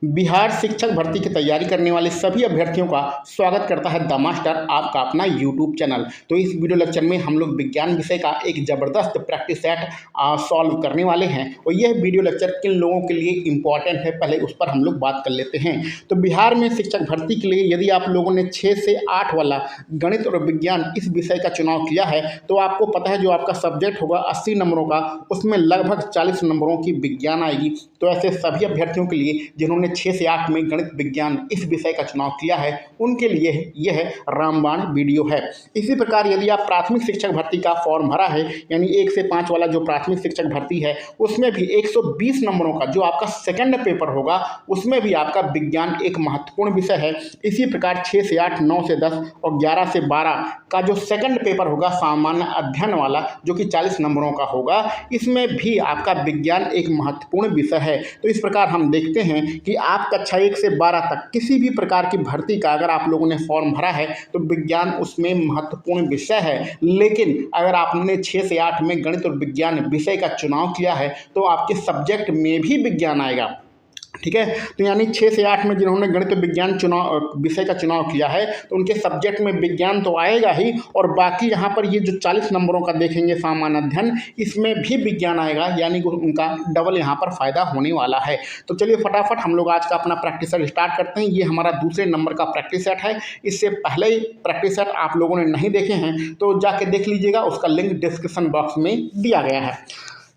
बिहार शिक्षक भर्ती की तैयारी करने वाले सभी अभ्यर्थियों का स्वागत करता है द मास्टर, आपका अपना यूट्यूब चैनल। तो इस वीडियो लेक्चर में हम लोग विज्ञान विषय का एक ज़बरदस्त प्रैक्टिस सेट सॉल्व करने वाले हैं और यह वीडियो लेक्चर किन लोगों के लिए इम्पॉर्टेंट है, पहले उस पर हम लोग बात कर लेते हैं। तो बिहार में शिक्षक भर्ती के लिए यदि आप लोगों ने 6 से 8 वाला गणित और विज्ञान इस विषय का चुनाव किया है तो आपको पता है जो आपका सब्जेक्ट होगा 80 नंबरों का, उसमें लगभग 40 नंबरों की विज्ञान आएगी। तो ऐसे सभी अभ्यर्थियों के लिए जिन्होंने 6 से 8 में गणित विज्ञान इस विषय का चुनाव किया है उनके लिए यह रामबाण वीडियो है। इसी प्रकार यदि आप प्राथमिक शिक्षक भर्ती का फॉर्म भरा है, यानी 1 से 5 वाला जो प्राथमिक शिक्षक भर्ती है, उसमें भी 120 नंबरों का जो आपका सेकंड पेपर होगा उसमें भी आपका विज्ञान एक महत्वपूर्ण विषय है। इसी प्रकार 6 से 8, 9 से 10 और 11 से 12 का जो सेकंड पेपर होगा सामान्य अध्ययन वाला, जो कि 40 नंबरों का होगा, इसमें भी आपका विज्ञान एक महत्वपूर्ण विषय है। तो इस प्रकार हम देखते हैं कि आप कक्षा 1 से 12 तक किसी भी प्रकार की भर्ती का अगर आप लोगों ने फॉर्म भरा है तो विज्ञान उसमें महत्वपूर्ण विषय है। लेकिन अगर आपने 6 से 8 में गणित और विज्ञान विषय का चुनाव किया है तो आपके सब्जेक्ट में भी विज्ञान आएगा। ठीक है, तो यानी 6 से 8 में जिन्होंने गणित विज्ञान चुनाव विषय का चुनाव किया है तो उनके सब्जेक्ट में विज्ञान तो आएगा ही, और बाकी यहाँ पर ये जो 40 नंबरों का देखेंगे सामान्य अध्ययन, इसमें भी विज्ञान आएगा, यानी कि उनका डबल यहाँ पर फायदा होने वाला है। तो चलिए फटाफट हम लोग आज का अपना प्रैक्टिस सेट स्टार्ट करते हैं। ये हमारा दूसरे नंबर का प्रैक्टिस सेट है। इससे पहले ही प्रैक्टिस सेट आप लोगों ने नहीं देखे हैं तो जाके देख लीजिएगा, उसका लिंक डिस्क्रिप्शन बॉक्स में दिया गया है।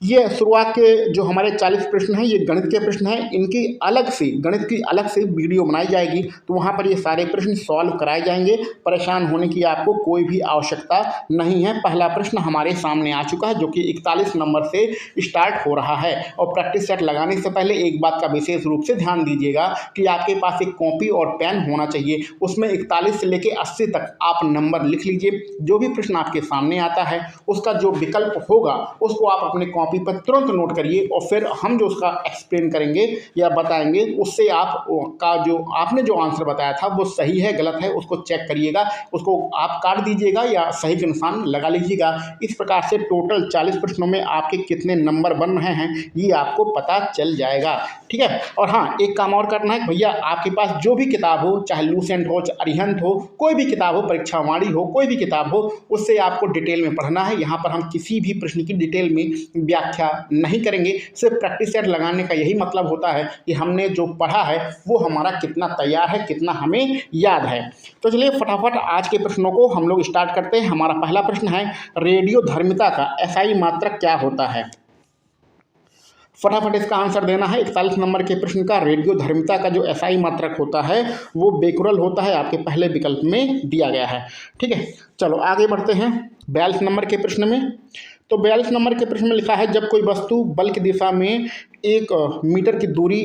ये शुरुआत के जो हमारे 40 प्रश्न हैं ये गणित के प्रश्न हैं। इनकी अलग से गणित की अलग से वीडियो बनाई जाएगी तो वहाँ पर ये सारे प्रश्न सॉल्व कराए जाएंगे। परेशान होने की आपको कोई भी आवश्यकता नहीं है। पहला प्रश्न हमारे सामने आ चुका है जो कि 41 नंबर से स्टार्ट हो रहा है। और प्रैक्टिस सेट लगाने से पहले एक बात का विशेष रूप से ध्यान दीजिएगा कि आपके पास एक कॉपी और पेन होना चाहिए। उसमें 41 से लेकर 80 तक आप नंबर लिख लीजिए। जो भी प्रश्न आपके सामने आता है उसका जो विकल्प होगा उसको आप अपने कॉपी पर तुरंत नोट करिए और फिर हम जो उसका एक्सप्लेन करेंगे या बताएंगे उससे आप का जो आपने जो आंसर बताया था वो सही है गलत है उसको चेक करिएगा, उसको आप काट दीजिएगा या सही के निशान लगा लीजिएगा। इस प्रकार से टोटल 40 प्रश्नों में आपके कितने नंबर बन रहे हैं ये आपको पता चल जाएगा। ठीक है, और हाँ एक काम और करना है भैया, आपके पास जो भी किताब हो, चाहे लूसेंट हो, चाहे अरिहंत हो, कोई भी किताब हो, परीक्षावाणी हो, कोई भी किताब हो, उससे आपको डिटेल में पढ़ना है। यहाँ पर हम किसी भी प्रश्न की डिटेल में व्याख्या नहीं करेंगे। सिर्फ प्रैक्टिस सेट लगाने का यही मतलब होता है कि हमने जो पढ़ा है वो हमारा कितना तैयार है, कितना हमें याद है। तो चलिए फटाफट आज के प्रश्नों को हम लोग स्टार्ट करते हैं। हमारा पहला प्रश्न है, रेडियोधर्मिता का एसआई मात्रक क्या होता है? फटाफट इसका आंसर देना है। 41 नंबर के प्रश्न का रेडियोधर्मिता का जो एसआई मात्रक होता है वो बेकुरल होता है, आपके पहले विकल्प में दिया गया है। ठीक है, चलो आगे बढ़ते हैं 42 नंबर के प्रश्न में। तो 42 नंबर के प्रश्न में लिखा है, जब कोई वस्तु बल की दिशा में 1 मीटर की दूरी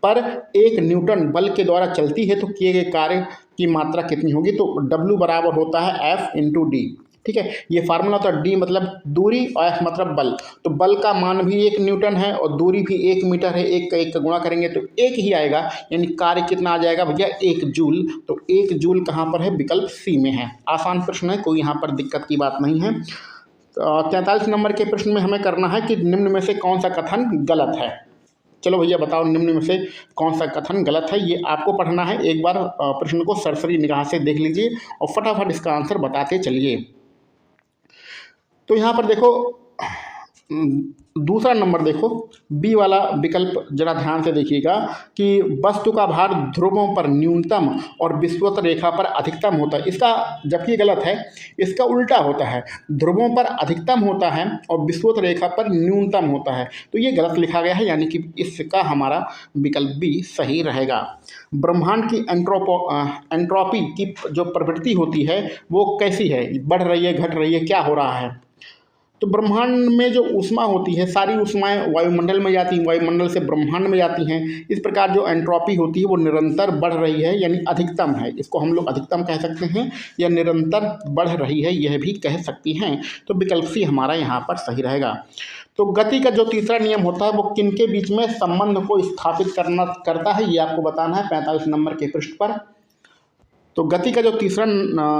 पर 1 न्यूटन बल के द्वारा चलती है तो किए गए कार्य की मात्रा कितनी होगी? तो W बराबर होता है F/D। ठीक है, ये फार्मूला होता है। D मतलब दूरी और F मतलब बल। तो बल का मान भी 1 न्यूटन है और दूरी भी 1 मीटर है। 1 का 1 का गुणा करेंगे तो 1 ही आएगा, यानी कार्य कितना आ जाएगा भैया? 1 जूल। तो 1 जूल कहाँ पर है? विकल्प सी में है। आसान प्रश्न है, कोई यहाँ पर दिक्कत की बात नहीं है। 43 नंबर के प्रश्न में हमें करना है कि निम्न में से कौन सा कथन गलत है? चलो भैया बताओ निम्न में से कौन सा कथन गलत है। ये आपको पढ़ना है। एक बार प्रश्न को सरसरी निगाह से देख लीजिए और फटाफट इसका आंसर बताते चलिए। तो यहाँ पर देखो दूसरा नंबर देखो, बी वाला विकल्प जरा ध्यान से देखिएगा कि वस्तु का भार ध्रुवों पर न्यूनतम और विषुवत रेखा पर अधिकतम होता है। इसका जबकि गलत है, इसका उल्टा होता है। ध्रुवों पर अधिकतम होता है और विषुवत रेखा पर न्यूनतम होता है। तो ये गलत लिखा गया है, यानी कि इसका हमारा विकल्प बी सही रहेगा। ब्रह्मांड की एंट्रोपी की जो प्रवृत्ति होती है वो कैसी है? बढ़ रही है, घट रही है, क्या हो रहा है? तो ब्रह्मांड में जो ऊष्मा होती है, सारी ऊष्माएं वायुमंडल में जाती हैं, वायुमंडल से ब्रह्मांड में जाती हैं। इस प्रकार जो एंट्रोपी होती है वो निरंतर बढ़ रही है, यानी अधिकतम है। इसको हम लोग अधिकतम कह सकते हैं या निरंतर बढ़ रही है यह भी कह सकती हैं। तो विकल्प सी हमारा यहाँ पर सही रहेगा। तो गति का जो तीसरा नियम होता है वो किनके बीच में संबंध को स्थापित करता है, ये आपको बताना है 45 नंबर के पृष्ठ पर। तो गति का जो तीसरा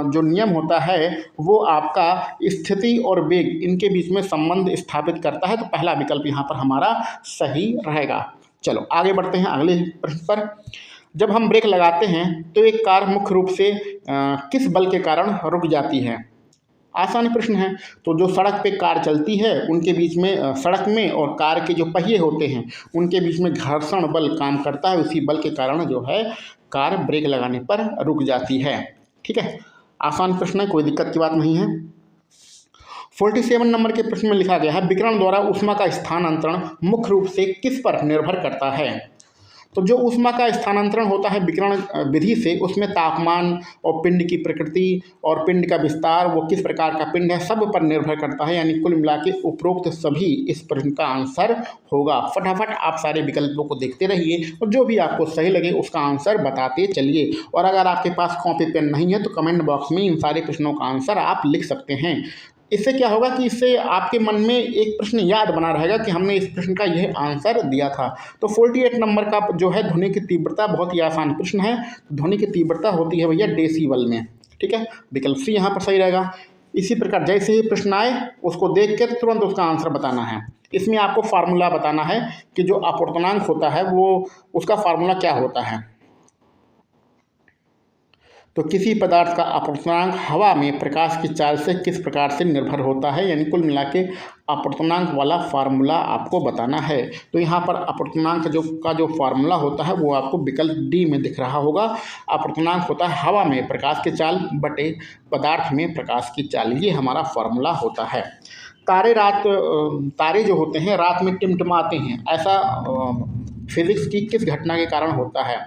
जो नियम होता है वो आपका स्थिति और वेग इनके बीच में संबंध स्थापित करता है। तो पहला विकल्प यहाँ पर हमारा सही रहेगा। चलो आगे बढ़ते हैं अगले प्रश्न पर। जब हम ब्रेक लगाते हैं तो एक कार मुख्य रूप से किस बल के कारण रुक जाती है? आसान प्रश्न है। तो जो सड़क पे कार चलती है उनके बीच में सड़क में और कार के जो पहिए होते हैं उनके बीच में घर्षण बल काम करता है, उसी बल के कारण जो है कार ब्रेक लगाने पर रुक जाती है। ठीक है, आसान प्रश्न है, कोई दिक्कत की बात नहीं है। 47 नंबर के प्रश्न में लिखा गया है विकिरण द्वारा ऊष्मा का स्थानांतरण मुख्य रूप से किस पर निर्भर करता है? तो जो ऊष्मा का स्थानांतरण होता है विकिरण विधि से, उसमें तापमान और पिंड की प्रकृति और पिंड का विस्तार, वो किस प्रकार का पिंड है, सब पर निर्भर करता है। यानी कुल मिला के उपरोक्त सभी इस प्रश्न का आंसर होगा। फटाफट आप सारे विकल्पों को देखते रहिए और जो भी आपको सही लगे उसका आंसर बताते चलिए। और अगर आपके पास कॉपी पेन नहीं है तो कमेंट बॉक्स में इन सारे प्रश्नों का आंसर आप लिख सकते हैं। इससे क्या होगा कि इससे आपके मन में एक प्रश्न याद बना रहेगा कि हमने इस प्रश्न का यह आंसर दिया था। तो 48 नंबर का जो है ध्वनि की तीव्रता, बहुत ही आसान प्रश्न है। ध्वनि की तीव्रता होती है भैया डेसीबल में। ठीक है, विकल्प सी यहाँ पर सही रहेगा। इसी प्रकार जैसे ही प्रश्न आए उसको देख कर तुरंत उसका आंसर बताना है। इसमें आपको फार्मूला बताना है कि जो अपवर्तनांक होता है वो उसका फार्मूला क्या होता है। तो किसी पदार्थ का अपवर्तनांक हवा में प्रकाश की चाल से किस प्रकार से निर्भर होता है, यानी कुल मिला के अपवर्तनांक वाला फार्मूला आपको बताना है। तो यहाँ पर अपवर्तनांक जो फार्मूला होता है वो आपको विकल्प डी में दिख रहा होगा। अपवर्तनांक होता है हवा में प्रकाश की चाल बटे पदार्थ में प्रकाश की चाल, ये हमारा फार्मूला होता है। तारे जो होते हैं रात में टिमटिमाते हैं, ऐसा फिजिक्स की किस घटना के कारण होता है?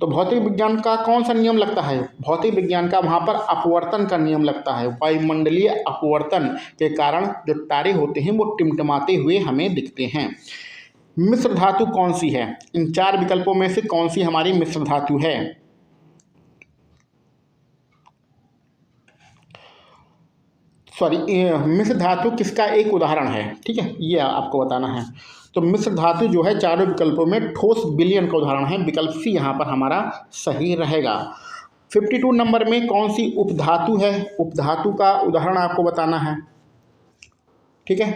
तो भौतिक विज्ञान का कौन सा नियम लगता है? भौतिक विज्ञान का वहाँ पर अपवर्तन का नियम लगता है। वायुमंडलीय अपवर्तन के कारण जो तारे होते हैं वो टिमटिमाते हुए हमें दिखते हैं। मिश्र धातु कौन सी है? इन चार विकल्पों में से कौन सी हमारी मिश्र धातु है? मिश्र धातु किसका एक उदाहरण है? ठीक है, ये आपको बताना है। तो मिश्र धातु जो है चारों विकल्पों में ठोस विलयन का उदाहरण है। विकल्प सी यहाँ पर हमारा सही रहेगा। 52 नंबर में कौन सी उपधातु है? उपधातु का उदाहरण आपको बताना है। ठीक है,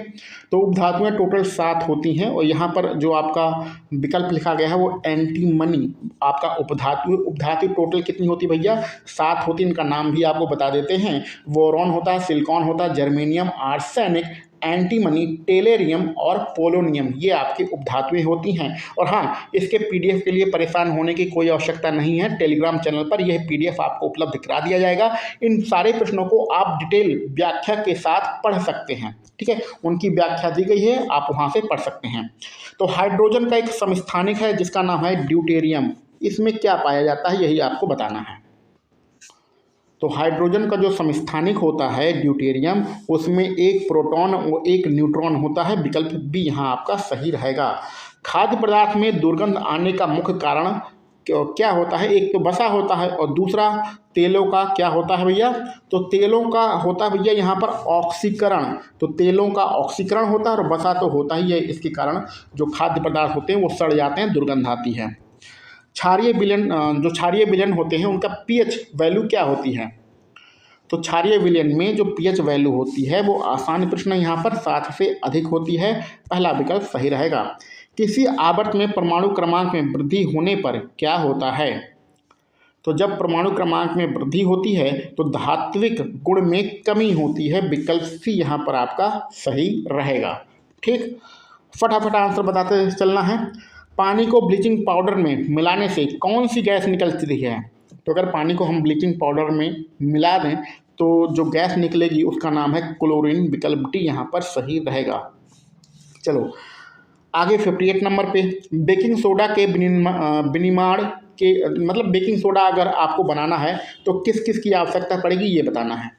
तो उपधातुएं टोटल 7 होती हैं और यहाँ पर जो आपका विकल्प लिखा गया है वो एंटीमनी आपका उपधातु टोटल कितनी होती भैया? 7 होती। इनका नाम भी आपको बता देते हैं। बोरॉन होता है, सिलिकॉन होता है, जर्मेनियम, आर्सेनिक, एंटीमनी, टेलेरियम और पोलोनियम, ये आपकी उपधातुएं होती हैं। और हाँ, इसके पीडीएफ के लिए परेशान होने की कोई आवश्यकता नहीं है। टेलीग्राम चैनल पर यह पीडीएफ आपको उपलब्ध करा दिया जाएगा। इन सारे प्रश्नों को आप डिटेल व्याख्या के साथ पढ़ सकते हैं। ठीक है, उनकी व्याख्या दी गई है, आप वहाँ से पढ़ सकते हैं। तो हाइड्रोजन का एक समस्थानिक है जिसका नाम है ड्यूटेरियम। इसमें क्या पाया जाता है यही आपको बताना है। तो हाइड्रोजन का जो समस्थानिक होता है ड्यूटेरियम, उसमें एक प्रोटॉन और एक न्यूट्रॉन होता है। विकल्प बी यहाँ आपका सही रहेगा। खाद्य पदार्थ में दुर्गंध आने का मुख्य कारण क्या होता है? एक तो वसा होता है और दूसरा तेलों का क्या होता है भैया? तो तेलों का होता है भैया यहाँ पर ऑक्सीकरण। तो तेलों का ऑक्सीकरण होता है और वसा तो होता ही है। इसके कारण जो खाद्य पदार्थ होते हैं वो सड़ जाते हैं, दुर्गंध आती है। क्षारीय विलयन होते हैं उनका पीएच वैल्यू क्या होती है? तो क्षारीय विलयन में जो पीएच वैल्यू होती है वो आसान प्रश्न यहाँ पर 7 से अधिक होती है। पहला विकल्प सही रहेगा। किसी आवर्त में परमाणु क्रमांक में वृद्धि होने पर क्या होता है? तो जब परमाणु क्रमांक में वृद्धि होती है तो धात्विक गुण में कमी होती है। विकल्प सी यहाँ पर आपका सही रहेगा। ठीक, फटाफट आंसर बताते चलना है। पानी को ब्लीचिंग पाउडर में मिलाने से कौन सी गैस निकलती है? तो अगर पानी को हम ब्लीचिंग पाउडर में मिला दें तो जो गैस निकलेगी उसका नाम है क्लोरीन। विकल्प डी यहाँ पर सही रहेगा। चलो आगे 58 नंबर पे बेकिंग सोडा के विनिर्माण के मतलब बेकिंग सोडा अगर आपको बनाना है तो किस किस की आवश्यकता पड़ेगी ये बताना है।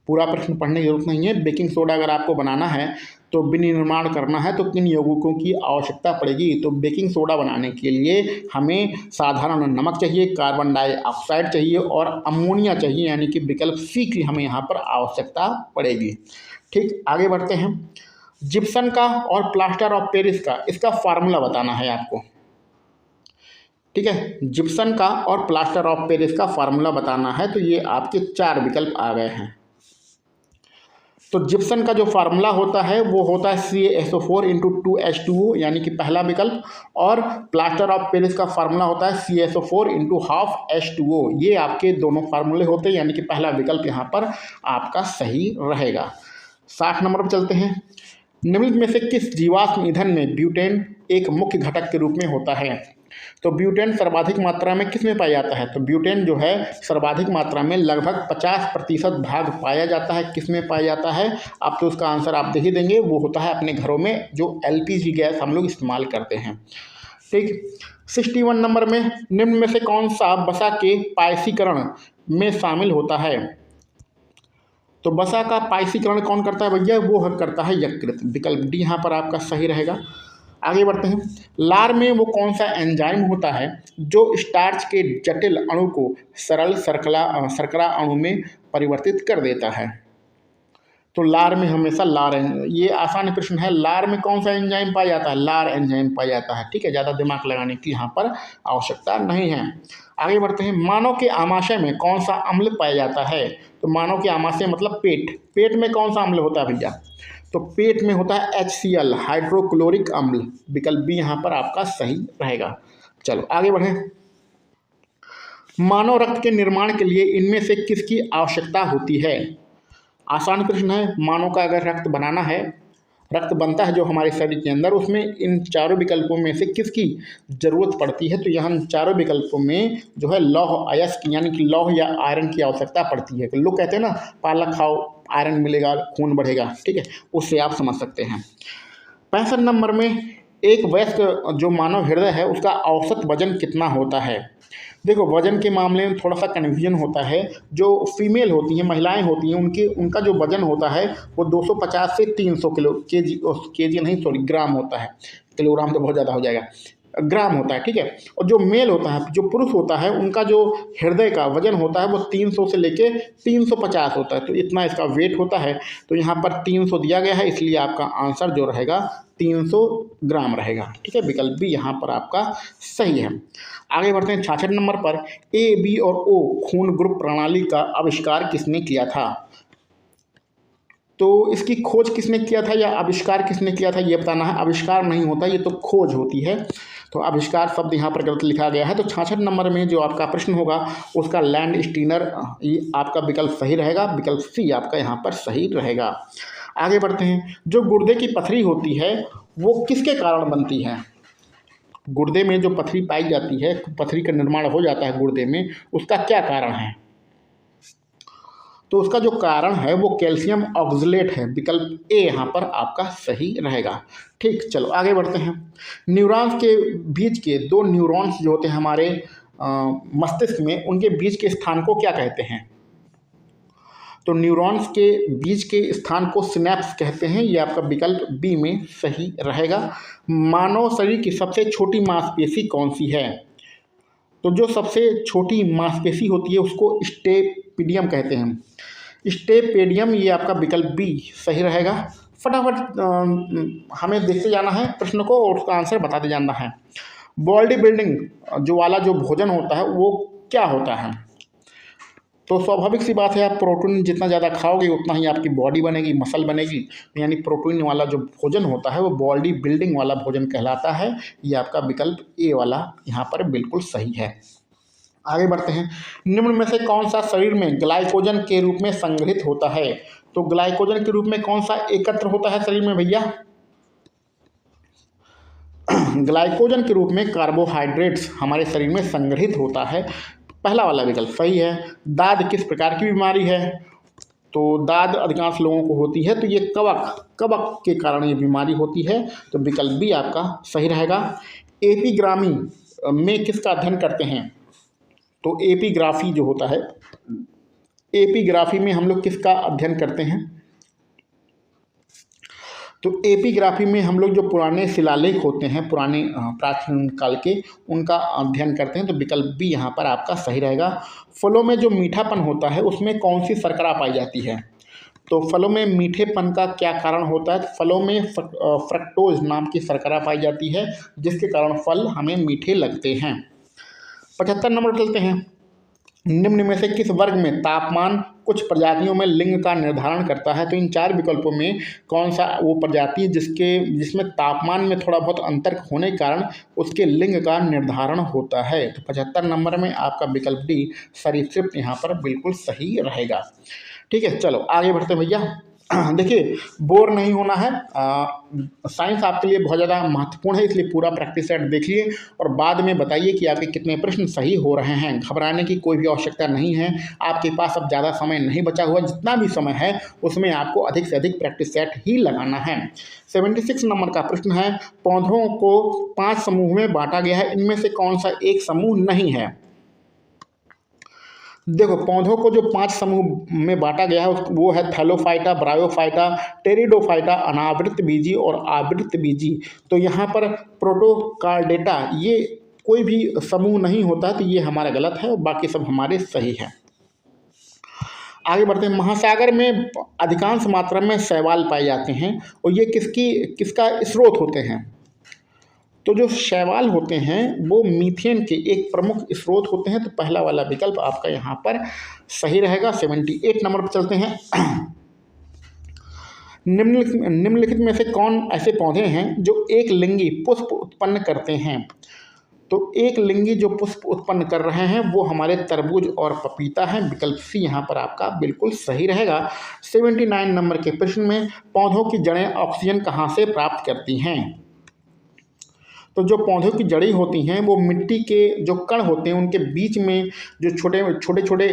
पूरा प्रश्न पढ़ने की जरूरत नहीं है। बेकिंग सोडा अगर आपको बनाना है तो विनिर्माण करना है तो किन यौगिकों की आवश्यकता पड़ेगी? तो बेकिंग सोडा बनाने के लिए हमें साधारण नमक चाहिए, कार्बन डाइऑक्साइड चाहिए और अमोनिया चाहिए, यानी कि विकल्प सी की हमें यहाँ पर आवश्यकता पड़ेगी। ठीक, आगे बढ़ते हैं। जिप्सन का और प्लास्टर ऑफ पेरिस का इसका फार्मूला बताना है आपको। ठीक है, जिप्सन का और प्लास्टर ऑफ पेरिस का फार्मूला बताना है। तो ये आपके 4 विकल्प आ गए हैं। तो जिप्सम का जो फार्मूला होता है वो होता है CaSO4 इंटू 2H2O, यानी कि पहला विकल्प। और प्लास्टर ऑफ पेरिस का फार्मूला होता है CaSO4 इंटू हाफ H2O। ये आपके दोनों फार्मूले होते हैं, यानी कि पहला विकल्प यहाँ पर आपका सही रहेगा। 60 नंबर पर चलते हैं। निम्नलिखित में से किस जीवाश्म ईंधन में ब्यूटेन एक मुख्य घटक के रूप में होता है? तो ब्यूटेन सर्वाधिक मात्रा में किस में पाया जाता है? तो ब्यूटेन जो है सर्वाधिक मात्रा में लगभग 50% भाग पाया जाता है। किस में पाया जाता है? आप तो उसका आंसर आप दे ही देंगे, वो होता है अपने घरों में जो LPG गैस हम लोग इस्तेमाल करते हैं। ठीक। 61 नंबर में निम्न में से कौन सा वसा के पायसीकरण में शामिल होता है? तो वसा का पायसीकरण कौन करता है भैया? वो करता है यकृत। विकल्प डी यहाँ पर आपका सही रहेगा। आगे बढ़ते हैं। लार में वो कौन सा एंजाइम होता है जो स्टार्च के जटिल अणु को सरल शर्करा अणु में परिवर्तित कर देता है? तो लार में हमेशा ये आसान प्रश्न है। लार में कौन सा एंजाइम पाया जाता है? लार एंजाइम पाया जाता है। ठीक है, ज़्यादा दिमाग लगाने की यहाँ पर आवश्यकता नहीं है। आगे बढ़ते हैं। मानव के आमाशय में कौन सा अम्ल पाया जाता है? तो मानव के आमाशय मतलब पेट। पेट में कौन सा अम्ल होता है भैया? तो पेट में होता है HCl, हाइड्रोक्लोरिक अम्ल। विकल्प बी यहाँ पर आपका सही रहेगा। चलो आगे बढ़ें। मानव रक्त के निर्माण के लिए इनमें से किसकी आवश्यकता होती है? आसान प्रश्न है। मानव का अगर रक्त बनाना है, रक्त बनता है जो हमारे शरीर के अंदर, उसमें इन चारों विकल्पों में से किसकी ज़रूरत पड़ती है? तो यहाँ चारों विकल्पों में जो है लौह अयस्क यानी कि लौह या आयरन की आवश्यकता पड़ती है। लोग कहते हैं ना पालक खाओ आयरन मिलेगा, खून बढ़ेगा। ठीक है, उससे आप समझ सकते हैं। 65 नंबर में एक वयस्क जो मानव हृदय है उसका औसत वजन कितना होता है? देखो, वजन के मामले में थोड़ा सा कन्फ्यूजन होता है। जो फीमेल होती हैं, महिलाएं होती हैं, उनका जो वजन होता है वो 250 से 300 केजी नहीं सॉरी ग्राम होता है। किलोग्राम तो बहुत ज़्यादा हो जाएगा, ग्राम होता है। ठीक है, और जो मेल होता है, जो पुरुष होता है, उनका जो हृदय का वजन होता है वो 300 से लेके 350 होता है। तो इतना इसका वेट होता है। तो यहाँ पर 300 दिया गया है, इसलिए आपका आंसर जो रहेगा 300 ग्राम रहेगा। ठीक है, विकल्प भी यहाँ पर आपका सही है। आगे बढ़ते हैं। 66 नंबर पर A, B और O खून ग्रुप प्रणाली का आविष्कार किसने किया था? तो इसकी खोज किसने किया था या आविष्कार किसने किया था ये बताना है। आविष्कार नहीं होता, ये तो खोज होती है। तो आविष्कार शब्द यहाँ पर गलत लिखा गया है। तो 66 नंबर में जो आपका प्रश्न होगा उसका लैंड स्टीनर, ये आपका विकल्प सही रहेगा। विकल्प सी आपका यहाँ पर सही रहेगा। आगे बढ़ते हैं। जो गुर्दे की पथरी होती है वो किसके कारण बनती है? गुर्दे में जो पथरी पाई जाती है, पथरी का निर्माण हो जाता है गुर्दे में, उसका क्या कारण है? तो उसका जो कारण है वो कैल्शियम ऑक्सलेट है। विकल्प ए यहाँ पर आपका सही रहेगा। ठीक, चलो आगे बढ़ते हैं। न्यूरॉन्स के बीच के दो न्यूरॉन्स जो होते हैं हमारे मस्तिष्क में, उनके बीच के स्थान को क्या कहते हैं? तो न्यूरॉन्स के बीच के स्थान को सिनेप्स कहते हैं। ये आपका विकल्प बी में सही रहेगा। मानव शरीर की सबसे छोटी मांसपेशी कौन सी है? तो जो सबसे छोटी मांसपेशी होती है उसको स्टेपिडियम कहते हैं। स्टेपेडियम, ये आपका विकल्प बी सही रहेगा। फटाफट हमें देखते जाना है प्रश्न को और उसका आंसर बताते जाना है। बॉडी बिल्डिंग जो वाला जो भोजन होता है वो क्या होता है? तो स्वाभाविक सी बात है, आप प्रोटीन जितना ज़्यादा खाओगे उतना ही आपकी बॉडी बनेगी, मसल बनेगी। यानी प्रोटीन वाला जो भोजन होता है वो बॉडी बिल्डिंग वाला भोजन कहलाता है। ये आपका विकल्प ए वाला यहाँ पर बिल्कुल सही है। आगे बढ़ते हैं। निम्न में से कौन सा शरीर में ग्लाइकोजन के रूप में संग्रहित होता है? तो ग्लाइकोजन के रूप में कौन सा एकत्र होता है शरीर में भैया? ग्लाइकोजन के रूप में कार्बोहाइड्रेट्स हमारे शरीर में संग्रहित होता है। पहला वाला विकल्प सही है। दाद किस प्रकार की बीमारी है? तो दाद अधिकांश लोगों को होती है, तो ये कवक के कारण ये बीमारी होती है। तो विकल्प भी आपका सही रहेगा। एपिग्रामी में किसका अध्ययन करते हैं? तो एपिग्राफी जो होता है, एपिग्राफी में हम लोग किसका अध्ययन करते हैं? तो एपिग्राफी में हम लोग जो पुराने शिलालेख होते हैं, पुराने प्राचीन काल के, उनका अध्ययन करते हैं। तो विकल्प भी यहाँ पर आपका सही रहेगा। फलों में जो मीठापन होता है उसमें कौन सी शर्करा पाई जाती है? तो फलों में मीठेपन का क्या कारण होता है? फलों में फ्रक्टोज नाम की शर्करा पाई जाती है, जिसके कारण फल हमें मीठे लगते हैं। 75 नंबर चलते हैं। निम्न में से किस वर्ग में तापमान कुछ प्रजातियों में लिंग का निर्धारण करता है? तो इन 4 विकल्पों में कौन सा वो प्रजाति है जिसमें तापमान में थोड़ा बहुत अंतर होने के कारण उसके लिंग का निर्धारण होता है? तो 75 नंबर में आपका विकल्प डी सरीसृप यहाँ पर बिल्कुल सही रहेगा। ठीक है, चलो आगे बढ़ते हैं भैया। देखिए, बोर नहीं होना है। साइंस आपके लिए बहुत ज़्यादा महत्वपूर्ण है, इसलिए पूरा प्रैक्टिस सेट देखिए और बाद में बताइए कि आपके कितने प्रश्न सही हो रहे हैं। घबराने की कोई भी आवश्यकता नहीं है, आपके पास अब ज़्यादा समय नहीं बचा हुआ। जितना भी समय है उसमें आपको अधिक से अधिक प्रैक्टिस सेट ही लगाना है। 76 नंबर का प्रश्न है, पौधों को 5 समूह में बांटा गया है, इनमें से कौन सा एक समूह नहीं है? देखो, पौधों को जो 5 समूह में बांटा गया है वो है थैलोफाइटा, ब्रायोफाइटा, टेरिडोफाइटा, अनावृत बीजी और आवृत बीजी। तो यहाँ पर प्रोटोकार्डेटा ये कोई भी समूह नहीं होता, तो ये हमारा गलत है और बाकी सब हमारे सही है। आगे बढ़ते हैं। महासागर में अधिकांश मात्रा में शैवाल पाए जाते हैं और ये किसका स्रोत होते हैं? तो जो शैवाल होते हैं वो मीथेन के एक प्रमुख स्रोत होते हैं। तो पहला वाला विकल्प आपका यहाँ पर सही रहेगा। 78 नंबर पर चलते हैं। निम्नलिखित में से कौन ऐसे पौधे हैं जो एक लिंगी पुष्प उत्पन्न करते हैं? तो एक लिंगी जो पुष्प उत्पन्न कर रहे हैं वो हमारे तरबूज और पपीता है। विकल्प सी यहाँ पर आपका बिल्कुल सही रहेगा। 79 नंबर के प्रश्न में पौधों की जड़ें ऑक्सीजन कहाँ से प्राप्त करती हैं? तो जो पौधों की जड़ी होती हैं वो मिट्टी के जो कण होते हैं उनके बीच में जो छोटे छोटे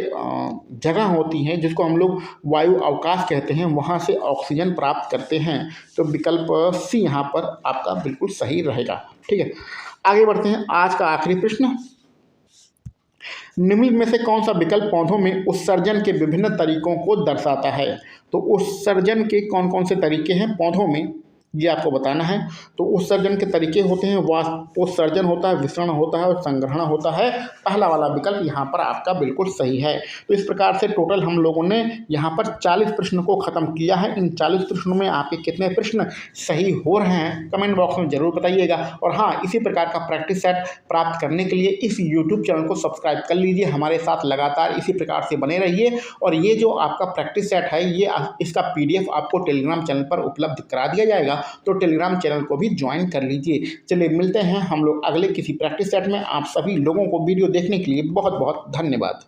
जगह होती हैं जिसको हम लोग वायु अवकाश कहते हैं, वहाँ से ऑक्सीजन प्राप्त करते हैं। तो विकल्प सी यहाँ पर आपका बिल्कुल सही रहेगा। ठीक है, आगे बढ़ते हैं। आज का आखिरी प्रश्न, निम्न में से कौन सा विकल्प पौधों में उत्सर्जन के विभिन्न तरीकों को दर्शाता है? तो उत्सर्जन के कौन कौन से तरीके हैं पौधों में, ये आपको बताना है। तो उत्सर्जन के तरीके होते हैं, वाष्पोत्सर्जन होता है, विसरण होता है और संग्रहण होता है। पहला वाला विकल्प यहाँ पर आपका बिल्कुल सही है। तो इस प्रकार से टोटल हम लोगों ने यहाँ पर 40 प्रश्न को ख़त्म किया है। इन 40 प्रश्नों में आपके कितने प्रश्न सही हो रहे हैं कमेंट बॉक्स में ज़रूर बताइएगा। और हाँ, इसी प्रकार का प्रैक्टिस सेट प्राप्त करने के लिए इस यूट्यूब चैनल को सब्सक्राइब कर लीजिए। हमारे साथ लगातार इसी प्रकार से बने रहिए। और ये जो आपका प्रैक्टिस सेट है ये इसका PDF आपको टेलीग्राम चैनल पर उपलब्ध करा दिया जाएगा, तो टेलीग्राम चैनल को भी ज्वाइन कर लीजिए। चलिए मिलते हैं हम लोग अगले किसी प्रैक्टिस सेट में। आप सभी लोगों को वीडियो देखने के लिए बहुत बहुत धन्यवाद।